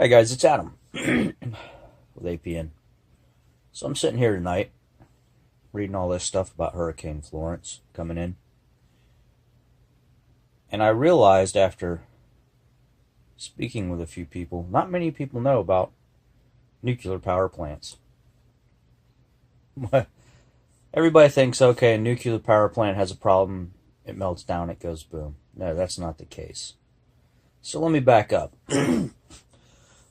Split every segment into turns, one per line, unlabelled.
Hey guys, it's Adam with APN. So I'm sitting here tonight reading all this stuff about Hurricane Florence coming in. And I realized after speaking with a few people, not many people know about nuclear power plants. Everybody thinks, okay, a nuclear power plant has a problem, it melts down, it goes boom. No, that's not the case. So let me back up.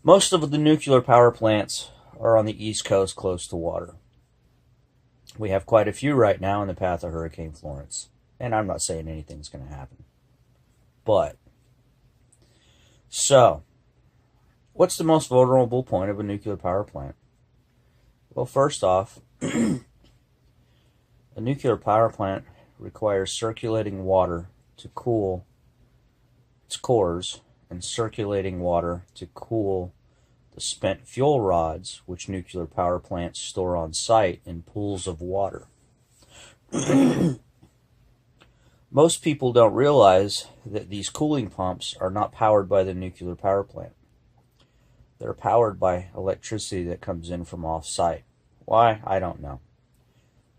Most of the nuclear power plants are on the East Coast close to water. We have quite a few right now in the path of Hurricane Florence. And I'm not saying anything's going to happen. So, what's the most vulnerable point of a nuclear power plant? Well, first off, a nuclear power plant requires circulating water to cool its cores and circulating water to cool the spent fuel rods, which nuclear power plants store on site in pools of water. Most people don't realize that these cooling pumps are not powered by the nuclear power plant. They're powered by electricity that comes in from off-site. Why? I don't know.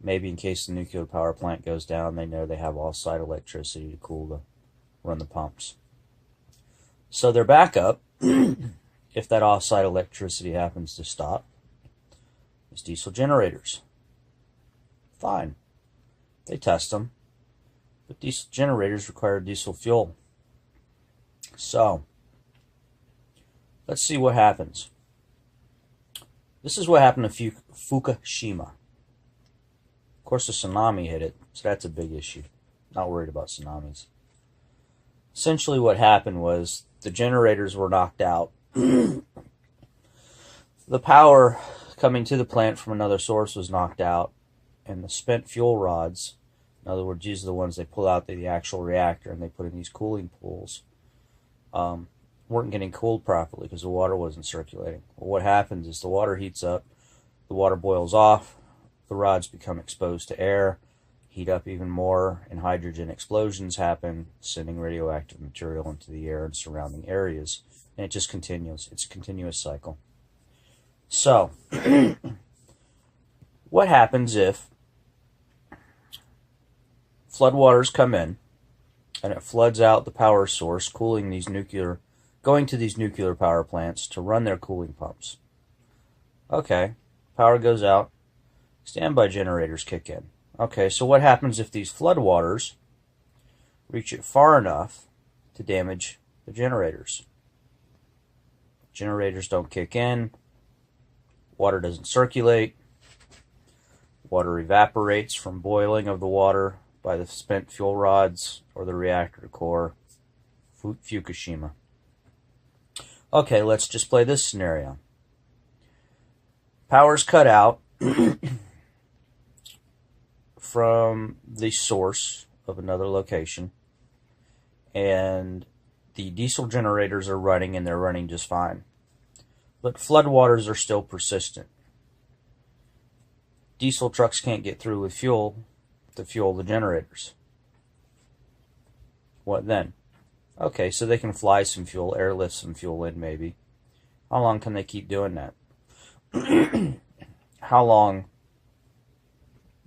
Maybe in case the nuclear power plant goes down, they know they have off-site electricity to run the pumps. So their backup, if that off-site electricity happens to stop, is diesel generators. Fine. They test them. But diesel generators require diesel fuel. So, let's see what happens. This is what happened to Fukushima. Of course, a tsunami hit it, so that's a big issue. Not worried about tsunamis. Essentially what happened was the generators were knocked out. The power coming to the plant from another source was knocked out, and the spent fuel rods, in other words, these are the ones they pull out the actual reactor and they put in these cooling pools, weren't getting cooled properly because the water wasn't circulating. Well, what happens is the water heats up, the water boils off, the rods become exposed to air, heat up even more, and hydrogen explosions happen, sending radioactive material into the air and surrounding areas. And it just continues. It's a continuous cycle. So, what happens if floodwaters come in and it floods out the power source going to these nuclear power plants to run their cooling pumps? Okay, power goes out, standby generators kick in. Okay, so what happens if these floodwaters reach it far enough to damage the generators? Generators don't kick in, water doesn't circulate, water evaporates from boiling of the water by the spent fuel rods or the reactor core. Fukushima. Okay, let's just play this scenario. Power's cut out from the source of another location, and the diesel generators are running, and they're running just fine. But floodwaters are still persistent. Diesel trucks can't get through with fuel to fuel the generators. What then? Okay, so they can fly some fuel, airlift some fuel in maybe. How long can they keep doing that? How long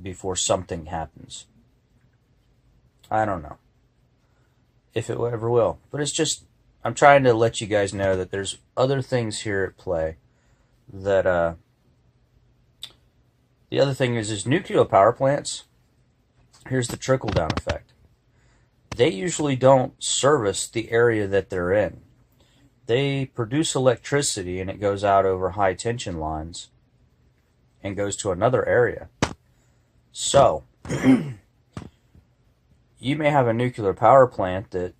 before something happens? I don't know if it ever will. But it's just, I'm trying to let you guys know that there's other things here at play. That the other thing is nuclear power plants. Here's the trickle-down effect. They usually don't service the area that they're in. They produce electricity and it goes out over high tension lines and goes to another area. So, you may have a nuclear power plant that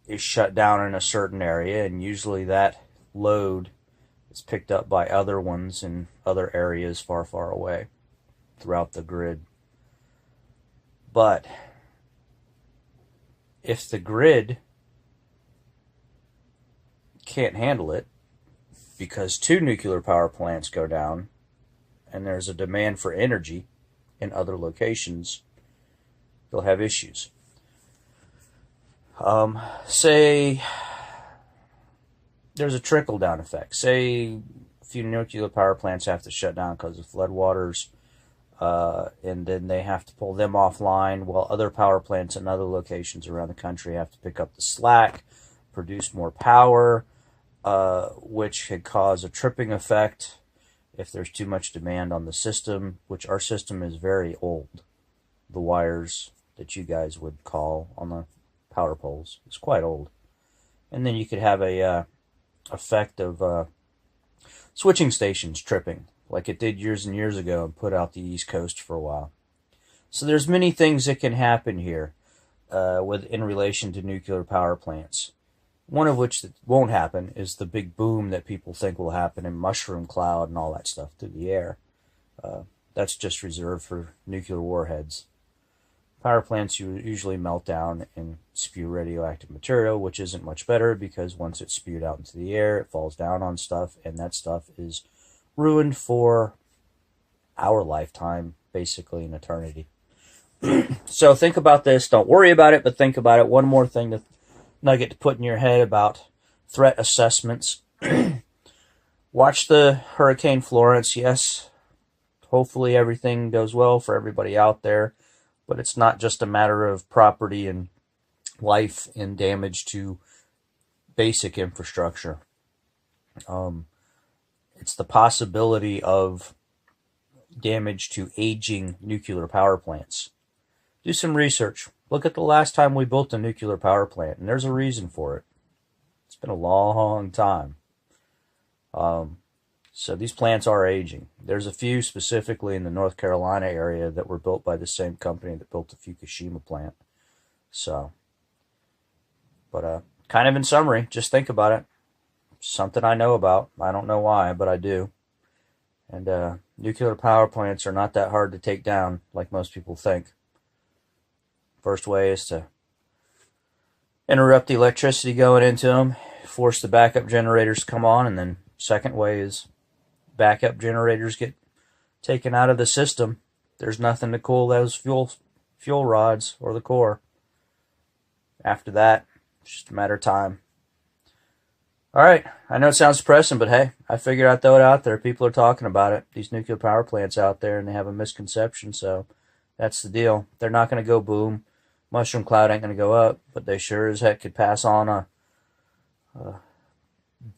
is shut down in a certain area, and usually that load is picked up by other ones in other areas far, far away throughout the grid. But if the grid can't handle it because 2 nuclear power plants go down and there's a demand for energy in other locations, they'll have issues. Say there's a trickle-down effect. Say a few nuclear power plants have to shut down because of floodwaters, and then they have to pull them offline, while other power plants in other locations around the country have to pick up the slack, produce more power, which could cause a tripping effect if there's too much demand on the system, which our system is very old. The wires that you guys would call on the power poles is quite old. And then you could have a effect of switching stations tripping, like it did years and years ago and put out the East Coast for a while. So there's many things that can happen here in relation to nuclear power plants. One of which that won't happen is the big boom that people think will happen in mushroom cloud and all that stuff through the air. That's just reserved for nuclear warheads. Power plants usually melt down and spew radioactive material, which isn't much better because once it's spewed out into the air, it falls down on stuff, and that stuff is ruined for our lifetime, basically an eternity. So think about this. Don't worry about it, but think about it. One more thing to nugget to put in your head about threat assessments. Watch the Hurricane Florence. Yes, hopefully everything goes well for everybody out there, but it's not just a matter of property and life and damage to basic infrastructure. It's the possibility of damage to aging nuclear power plants. Do some research. Look at the last time we built a nuclear power plant, and there's a reason for it. It's been a long time. So these plants are aging. There's a few specifically in the North Carolina area that were built by the same company that built the Fukushima plant. So, but kind of in summary, just think about it. Something I know about. I don't know why, but I do. And nuclear power plants are not that hard to take down like most people think. First way is to interrupt the electricity going into them, force the backup generators to come on, and then second way is backup generators get taken out of the system. There's nothing to cool those fuel rods or the core. After that, it's just a matter of time. All right, I know it sounds depressing, but hey, I figured I'd throw it out there. People are talking about it, these nuclear power plants out there, and they have a misconception, so that's the deal. They're not going to go boom. Mushroom cloud ain't going to go up, but they sure as heck could pass on a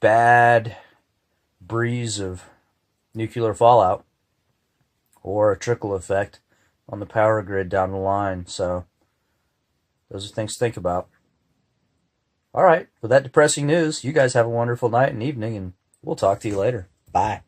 bad breeze of nuclear fallout or a trickle effect on the power grid down the line. So those are things to think about. All right, with that depressing news, you guys have a wonderful night and evening, and we'll talk to you later. Bye.